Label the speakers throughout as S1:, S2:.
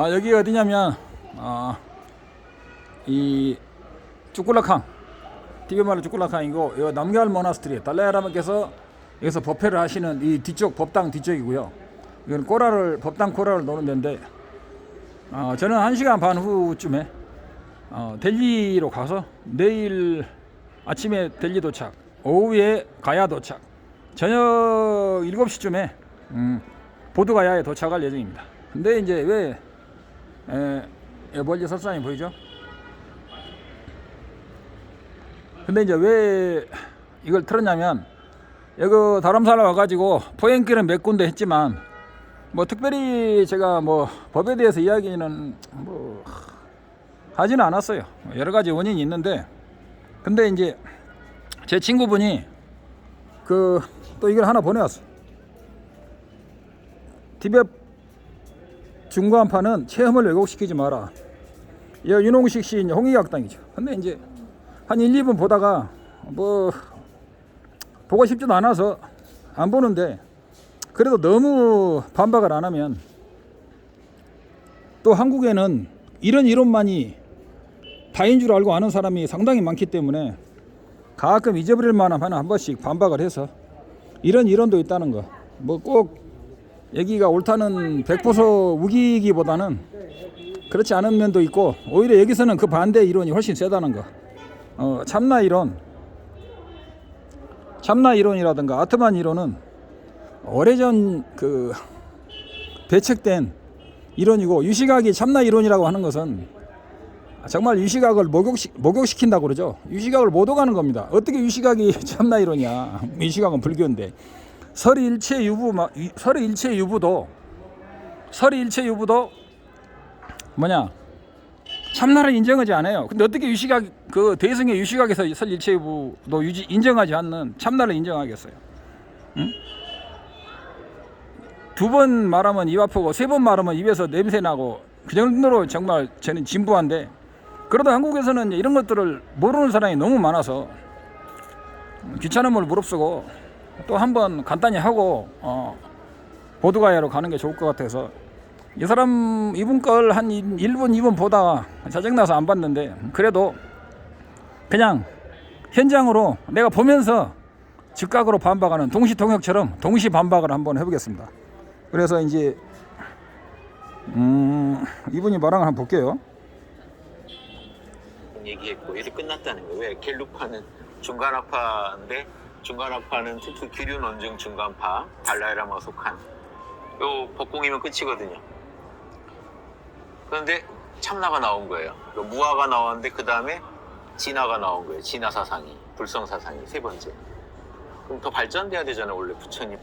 S1: 여기 어디냐면 이 쭈꾸라캉, 티베말로 쭈꾸라캉이고, 이 남갈 모나스트리 달라야라마께서 여기서 법회를 하시는 이 뒤쪽, 법당 뒤쪽이고요. 이건 법당 코라를 노는 데인데, 저는 1시간 반 후쯤에 델리로 가서 내일 아침에 델리 도착, 오후에 가야 도착, 저녁 7시쯤에 보드가야에 도착할 예정입니다. 근데 이제 왜 멀리 설산이 보이죠? 근데 이제 왜 이걸 틀었냐면, 여기 다람살에 와가지고 포행길은 몇 군데 했지만, 뭐 특별히 제가 뭐 법에 대해서 이야기는 뭐 하지는 않았어요. 여러 가지 원인이 있는데, 근데 이제 제 친구분이 또 이걸 하나 보내왔어. 티벳 중간파는 체험을 왜곡시키지 마라. 이 윤홍식 시인 홍익학당이죠. 근데 이제 한 1, 2분 보다가 뭐 보고 싶지도 않아서 안 보는데, 그래도 너무 반박을 안 하면, 또 한국에는 이런 이론만이 다인 줄 알고 아는 사람이 상당히 많기 때문에 가끔 잊어버릴 만한 한 번씩 반박을 해서 이런 이론도 있다는 거, 뭐 꼭 여기가 옳다는 100% 우기기보다는 그렇지 않은 면도 있고, 오히려 여기서는 그 반대 이론이 훨씬 세다는 거. 참나 이론이라든가 아트만 이론은 오래전 배척된 이론이고, 유시각이 참나 이론이라고 하는 것은 정말 유시각을 목욕시킨다고 그러죠. 유시각을 못 오가는 겁니다. 어떻게 유시각이 참나 이론이야? 유시각은 불교인데. 설의 일체 유부도 뭐냐? 참나를 인정하지 않아요. 근데 어떻게 유시각, 대승의 유시각에서 설 일체 유부도 인정하지 않는 참나를 인정하겠어요? 응? 2번 말하면 입 아프고 3번 말하면 입에서 냄새 나고, 그 정도로 정말 저는 진부한데, 그래도 한국에서는 이런 것들을 모르는 사람이 너무 많아서 귀찮음을 무릅쓰고 또 한번 간단히 하고 보드가야로 가는 게 좋을 것 같아서, 이 사람 이분 걸 한 1분 2분 보다가 짜증나서 안 봤는데, 그래도 그냥 현장으로 내가 보면서 즉각으로 반박하는 동시통역처럼 동시 반박을 한번 해보겠습니다. 그래서 이제 이분이 말한 걸 한번 볼게요.
S2: 얘기했고, 이제 끝났다는 거예요. 왜? 갤루파는 중간학파인데, 중간학파는 특히 기륜 원증 중간파, 달라이라마 속한 요 법공이면 끝이거든요. 그런데 참나가 나온 거예요. 무아가 나왔는데 그 다음에 진화가 나온 거예요. 진화 사상이, 불성 사상이 세 번째. 그럼 더 발전돼야 되잖아요, 원래 부처님.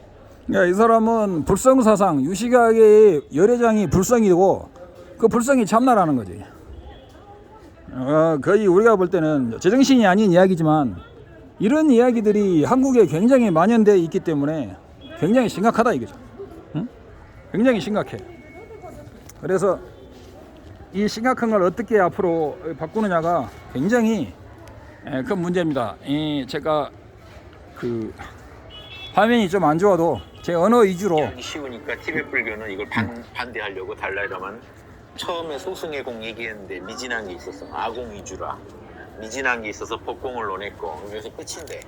S1: 이 사람은 불성 사상, 유시각의 열애장이 불성이고, 그 불성이 참나라는 거지. 거의 우리가 볼 때는 제정신이 아닌 이야기지만, 이런 이야기들이 한국에 굉장히 만연되어 있기 때문에 굉장히 심각하다 이거죠. 응? 굉장히 심각해. 그래서 이 심각한 걸 어떻게 앞으로 바꾸느냐가 굉장히 큰 문제입니다. 제가 화면이 좀 안 좋아도 제 언어 위주로.
S2: 쉬우니까 티베트 불교는 이걸 반대하려고 달라이라마는 처음에 소승의 공 얘기했는데 미진한 게 있었어. 아공 위주라. 미진한 게 있어서 법공을 논했고, 그래서 끝인데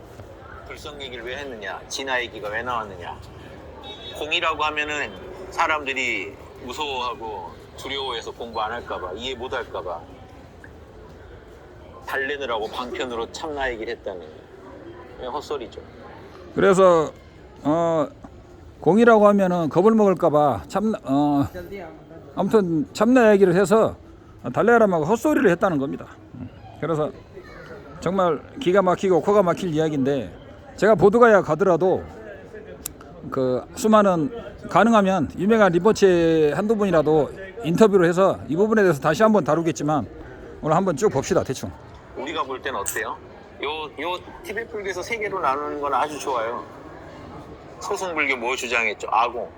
S2: 불성 얘기를 왜 했느냐, 진화 얘기가 왜 나왔느냐. 공이라고 하면은 사람들이 무서워하고 두려워해서 공부 안 할까봐, 이해 못 할까봐 달래느라고 방편으로 참나 얘기를 했다는 거예요. 헛소리죠.
S1: 그래서 공이라고 하면은 겁을 먹을까봐 아무튼 참나 얘기를 해서 달라야라마가 헛소리를 했다는 겁니다. 그래서 정말 기가 막히고 코가 막힐 이야기인데, 제가 보드가야 가더라도 수많은, 가능하면 유명한 림보체 한두 분이라도 인터뷰를 해서 이 부분에 대해서 다시 한번 다루겠지만, 오늘 한번 쭉 봅시다. 대충
S2: 우리가 볼 때는 어때요? 요 티베트 불교에서 세 개로 나누는 건 아주 좋아요. 소승불교 뭐 주장했죠? 아공.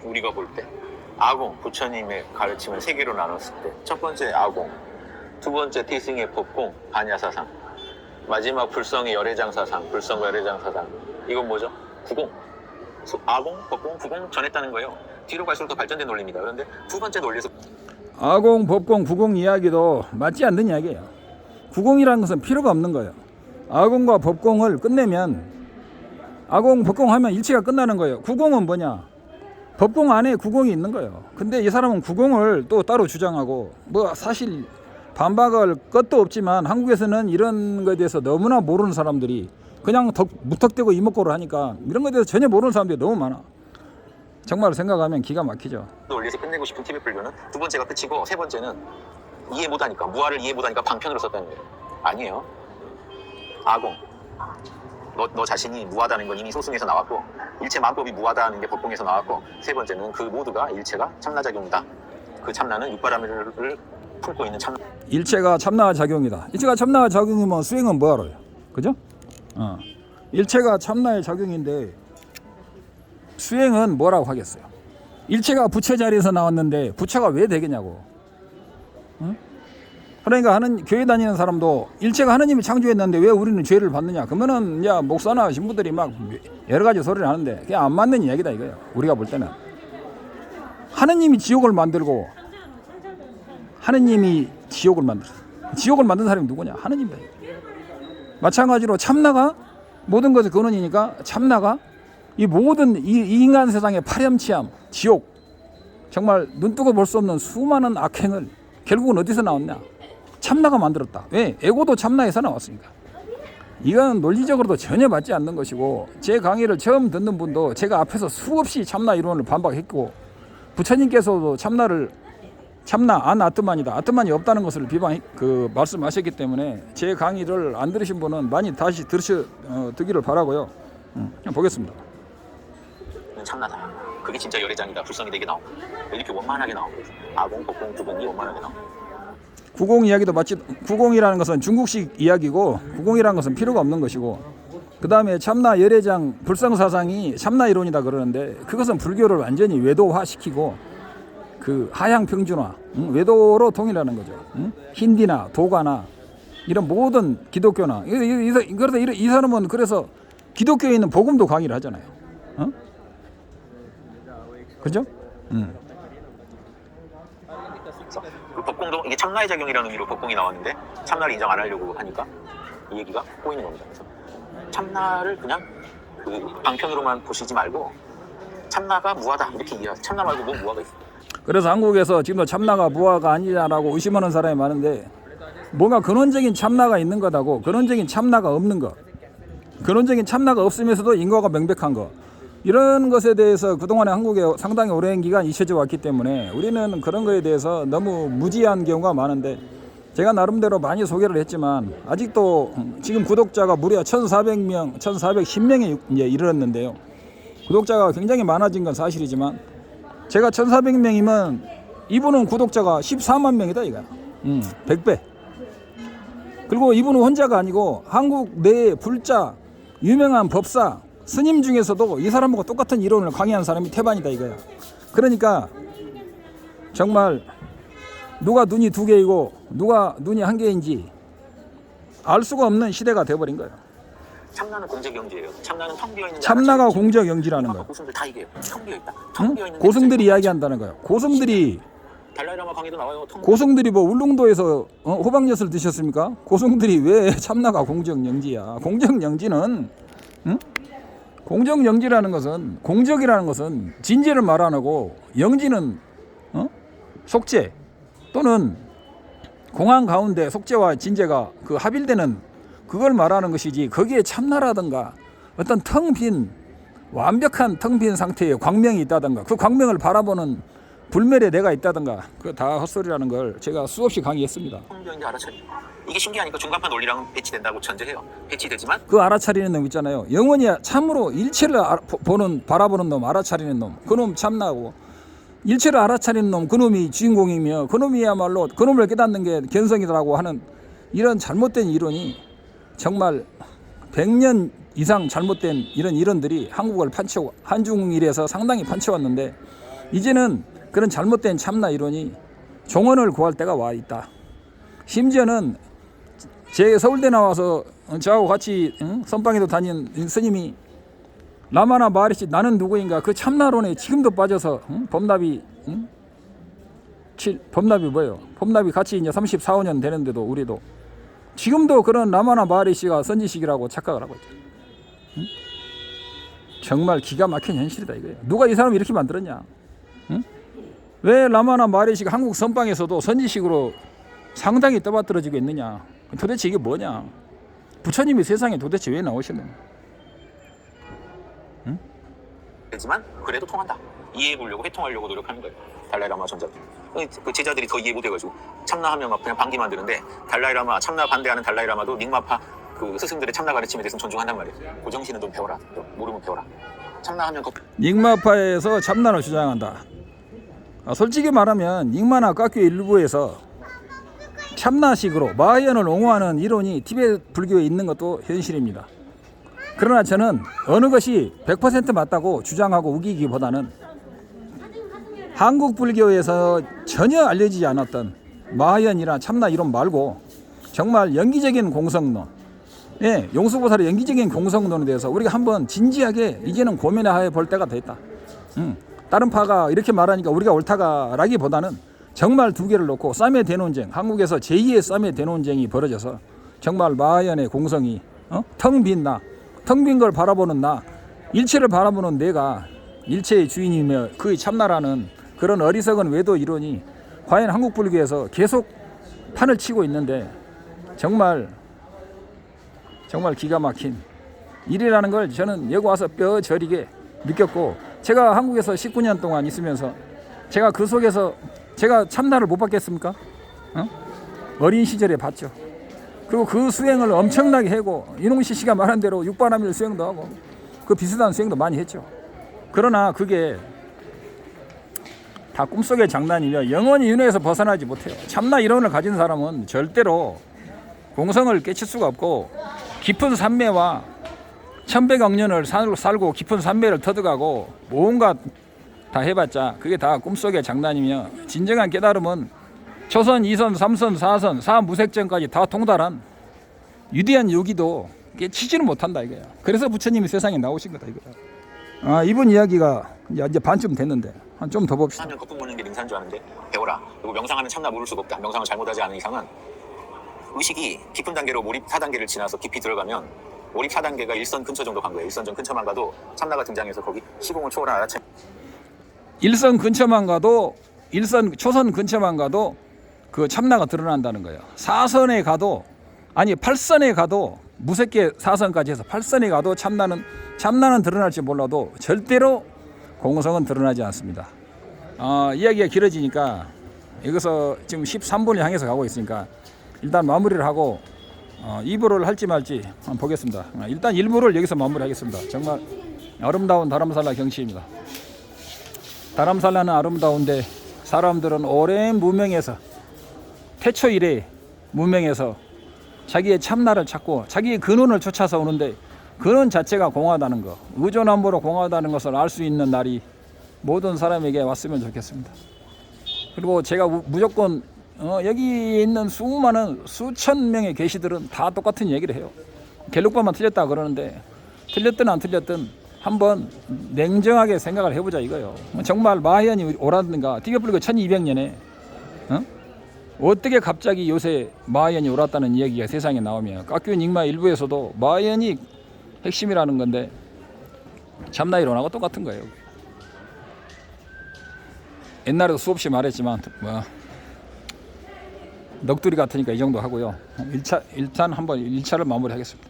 S2: 우리가 볼 때 아공, 부처님의 가르침을 세 개로 나눴을 때, 첫 번째 아공, 두 번째 태승의 법공, 반야사상, 마지막 불성의 열애장 사상, 불성과 열애장 사상. 이건 뭐죠? 구공. 아공, 법공, 구공 전했다는 거예요. 뒤로 갈수록 더 발전된 논리입니다. 그런데 두 번째 논리에서
S1: 아공, 법공, 구공 이야기도 맞지 않는 이야기예요. 구공이라는 것은 필요가 없는 거예요. 아공과 법공을 끝내면 아공, 법공 하면 일체가 끝나는 거예요. 구공은 뭐냐? 법공 안에 구공이 있는 거예요. 근데 이 사람은 구공을 또 따로 주장하고 뭐 사실 반박할 것도 없지만 한국에서는 이런 거에 대해서 너무나 모르는 사람들이 그냥 무턱대고 이목구를 하니까 이런 거에 대해서 전혀 모르는 사람들이 너무 많아. 정말 생각하면 기가 막히죠.
S2: 원리에서 끝내고 싶은 TV 불교는 두 번째가 끝이고 세 번째는 이해 못하니까 무아를 이해 못하니까 방편으로 썼다는 거예요. 아니에요. 아공. 너 자신이 무하다는 건 이미 소승에서 나왔고 일체 만법이 무하다는 게 법공에서 나왔고 세 번째는 그 모두가 일체가 참나작용이다. 그 참나는 육바라밀을 품고 있는 참나.
S1: 일체가 참나작용이다. 일체가 참나작용이면 수행은 뭐하러요? 그죠? 일체가 참나의 작용인데 수행은 뭐라고 하겠어요? 일체가 부처 자리에서 나왔는데 부처가 왜 되겠냐고. 응? 그러니까 교회 다니는 사람도 일체가 하느님이 창조했는데 왜 우리는 죄를 받느냐? 그러면은 이제 목사나 신부들이 막 여러 가지 소리를 하는데 그게 안 맞는 이야기다 이거예요. 우리가 볼 때는 하느님이 지옥을 만들고 하느님이 지옥을 만든 사람이 누구냐? 하느님이다. 마찬가지로 참나가 모든 것의 근원이니까 참나가 이 모든 이 인간 세상의 파렴치함, 지옥, 정말 눈뜨고 볼 수 없는 수많은 악행을 결국은 어디서 나왔냐? 참나가 만들었다. 왜? 에고도 참나에서 나왔으니까. 이건 논리적으로도 전혀 맞지 않는 것이고 제 강의를 처음 듣는 분도 제가 앞에서 수없이 참나 이론을 반박했고 부처님께서도 참나 아트만이다. 아트만이 없다는 것을 말씀하셨기 때문에 제 강의를 안 들으신 분은 많이 다시 듣기를 바라고요. 보겠습니다.
S2: 참나다. 그게 진짜 열애장이다. 불성이 되게 나오고 이렇게 원만하게 나오고 아공, 법공, 구공이 원만하게 나오고.
S1: 구공 이야기도 맞지. 구공이라는 것은 중국식 이야기고 구공이라는 것은 필요가 없는 것이고 그 다음에 참나 열애장 불성사상이 참나 이론이다 그러는데 그것은 불교를 완전히 외도화시키고 그 하향 평준화, 외도로 통일하는 거죠. 힌디나 도가나 이런 모든 기독교나 그래서 이 사람은 그래서 기독교에 있는 복음도 강의를 하잖아요. 그죠?
S2: 그 법공도 이게 참나의 작용이라는 의미로 법공이 나왔는데 참나를 인정 안 하려고 하니까 이 얘기가 꼬이는 겁니다. 그래서 참나를 그냥 그 방편으로만 보시지 말고 참나가 무하다 이렇게 이해하세요. 참나 말고 뭐 무하가 있어요.
S1: 그래서 한국에서 지금도 참나가 무아가 아니냐라고 의심하는 사람이 많은데 뭔가 근원적인 참나가 있는 것하고 근원적인 참나가 없는 것, 근원적인 참나가 없으면서도 인과가 명백한 것, 이런 것에 대해서 그동안에 한국에 상당히 오랜 기간 잊혀져 왔기 때문에 우리는 그런 거에 대해서 너무 무지한 경우가 많은데 제가 나름대로 많이 소개를 했지만 아직도 지금 구독자가 무려 1,400명, 1,410명에 이르렀는데요. 구독자가 굉장히 많아진 건 사실이지만 제가 1,400명이면 이분은 구독자가 14만 명이다 이거야. 100배. 그리고 이분은 혼자가 아니고 한국 내 불자 유명한 법사 스님 중에서도 이 사람하고 똑같은 이론을 강의한 사람이 태반이다 이거야. 그러니까 정말 누가 눈이 두 개이고 누가 눈이 한 개인지 알 수가 없는 시대가 돼버린 거예요.
S2: 참나는 공적영지예요. 참나는 텅 비어 있는.
S1: 참나가 공적영지라는 거예요.
S2: 고승들 다 이게요. 텅 비어 있다.
S1: 고승들이 이야기한다는 거예요. 고승들이
S2: 달라이라마 강의도 나와요.
S1: 고승들이 뭐 울릉도에서 호박엿을 드셨습니까? 고승들이 왜 참나가 공적영지야? 공적영지는 공적영지라는 것은 공적이라는 것은 진제를 말 안 하고 영지는 속죄 또는 공안 가운데 속죄와 진제가 그 합일되는 그걸 말하는 것이지 거기에 참나라든가 어떤 텅 빈 완벽한 텅 빈 상태에 광명이 있다든가 그 광명을 바라보는 불멸의 내가 있다든가 그거 다 헛소리라는 걸 제가 수없이 강의했습니다.
S2: 텅 비어 있는지 알아차려. 이게 신기하니까 중간판 논리랑 배치된다고 전제해요. 배치되지만
S1: 그 알아차리는 놈 있잖아요. 영원히 참으로 일체를 바라보는 놈, 알아차리는 놈, 그놈 참나고 일체를 알아차리는 놈, 그놈이 주인공이며 그놈이야말로 그놈을 깨닫는 게 견성이라고 하는 이런 잘못된 이론이 정말 100년 이상 잘못된 이런 이론들이 한국을 한중일에서 상당히 판쳐왔는데 이제는 그런 잘못된 참나 이론이 종언을 구할 때가 와 있다. 심지어는 제 서울대 나와서 저하고 같이 선방에도 다닌 스님이 라마나 마하리시 나는 누구인가 그 참나론에 지금도 빠져서 범납이 법납이 뭐예요? 법납이 같이 이제 34, 5년 되는데도 우리도 지금도 그런 라마나 마하리시가 선지식이라고 착각을 하고 있죠. 응? 정말 기가 막힌 현실이다 이거예요. 누가 이 사람 이렇게 만들었냐? 응? 왜 라마나 마하리시가 한국 선방에서도 선지식으로 상당히 떠받들어지고 있느냐? 도대체 이게 뭐냐? 부처님이 세상에 도대체 왜 나오셨느냐? 응?
S2: 되지만 그래도 통한다. 이해해보려고 회통하려고 노력하는 거예요. 달라이라마 전자들. 그 제자들이 더 이해 못해가지고 참나하면 막 그냥 반기만 드는데 달라이라마 참나 반대하는 달라이라마도 닉마파 그 스승들의 참나 가르침에 대해서 존중한단 말이에요. 고정신은 좀 배워라. 모르면 배워라. 참나하면
S1: 닉마파에서 참나를 주장한다. 솔직히 말하면 닉마나 깎교 일부에서 참나식으로 마하얀을 옹호하는 이론이 티베트 불교에 있는 것도 현실입니다. 그러나 저는 어느 것이 100% 맞다고 주장하고 우기기보다는 한국 불교에서 전혀 알려지지 않았던 마하얀이나 참나 이론 말고 정말 연기적인 공성론, 예, 용수보살의 연기적인 공성론에 대해서 우리가 한번 진지하게 이제는 고민해 볼 때가 됐다. 다른 파가 이렇게 말하니까 우리가 옳다가라기보다는 정말 두 개를 놓고 쌈의 대논쟁, 한국에서 제2의 쌈의 대논쟁이 벌어져서 정말 마하얀의 공성이 텅 빈 나, 텅 빈 걸 바라보는 나, 일체를 바라보는 내가 일체의 주인이며 그의 참나라는 그런 어리석은 외도 이론이 과연 한국 불교에서 계속 판을 치고 있는데 정말 기가 막힌 일이라는 걸 저는 여기 와서 뼈 저리게 느꼈고, 제가 한국에서 19년 동안 있으면서 제가 그 속에서 제가 참나를 못 받겠습니까? 어린 시절에 봤죠. 그리고 그 수행을 엄청나게 하고 이농시 씨가 말한 대로 육바라밀 수행도 하고 그 비슷한 수행도 많이 했죠. 그러나 그게 다 꿈속의 장난이며 영원히 윤회에서 벗어나지 못해요. 참나 이론을 가진 사람은 절대로 공성을 깨칠 수가 없고 깊은 산매와 천백억 년을 살고 깊은 산매를 터득하고 온갖 다 해봤자 그게 다 꿈속의 장난이며 진정한 깨달음은 초선, 2선, 3선, 4선, 4무색전까지 다 통달한 위대한 요기도 깨치지는 못한다 이거야. 그래서 부처님이 세상에 나오신 거다 이거야. 이분 이야기가 이제 반쯤 됐는데 한 좀 더 봅시다.
S2: 하면 거품 보는 게 능사인 줄 아는데 배워라. 그리고 명상하면 참나 모를 수가 없다. 명상을 잘못하지 않은 이상은 의식이 깊은 단계로 몰입 4단계를 지나서 깊이 들어가면 몰입 4단계가 일선 근처 정도 간 거예요. 일선 근처만 가도 참나가 등장해서 거기 시공을 초월한 알아채.
S1: 일선 근처만 가도 초선 근처만 가도 그 참나가 드러난다는 거예요. 4선에 가도 아니 8선에 가도 무색계 4선까지 해서 8선에 가도 참나는 드러날지 몰라도 절대로 공성은 드러나지 않습니다. 이야기가 길어지니까 여기서 지금 13분을 향해서 가고 있으니까 일단 마무리를 하고 2부를 할지 말지 한번 보겠습니다. 일단 1부를 여기서 마무리하겠습니다. 정말 아름다운 다람살라 경치입니다. 다람살라는 아름다운데 사람들은 오랜 문명에서 태초 이래 문명에서 자기의 참나를 찾고 자기의 근원을 쫓아서 오는데 근원 자체가 공하다는 것, 의존함으로 공하다는 것을 알 수 있는 날이 모든 사람에게 왔으면 좋겠습니다. 그리고 제가 무조건 여기 있는 수천 명의 계시들은 다 똑같은 얘기를 해요. 갤룩바만 틀렸다 그러는데 틀렸든 안 틀렸든 한번 냉정하게 생각을 해보자 이거예요. 정말 마하얀이 옳았는가? 티베트 불교 1200년에 어떻게 갑자기 요새 마하얀이 옳았다는 이야기가 세상에 나오면 깎교 닉마 일부에서도 마하얀이 핵심이라는 건데 참나 이론하고 똑같은 거예요. 옛날에도 수없이 말했지만 넋두리 같으니까 이 정도 하고요. 일단 한번 1차를 마무리하겠습니다.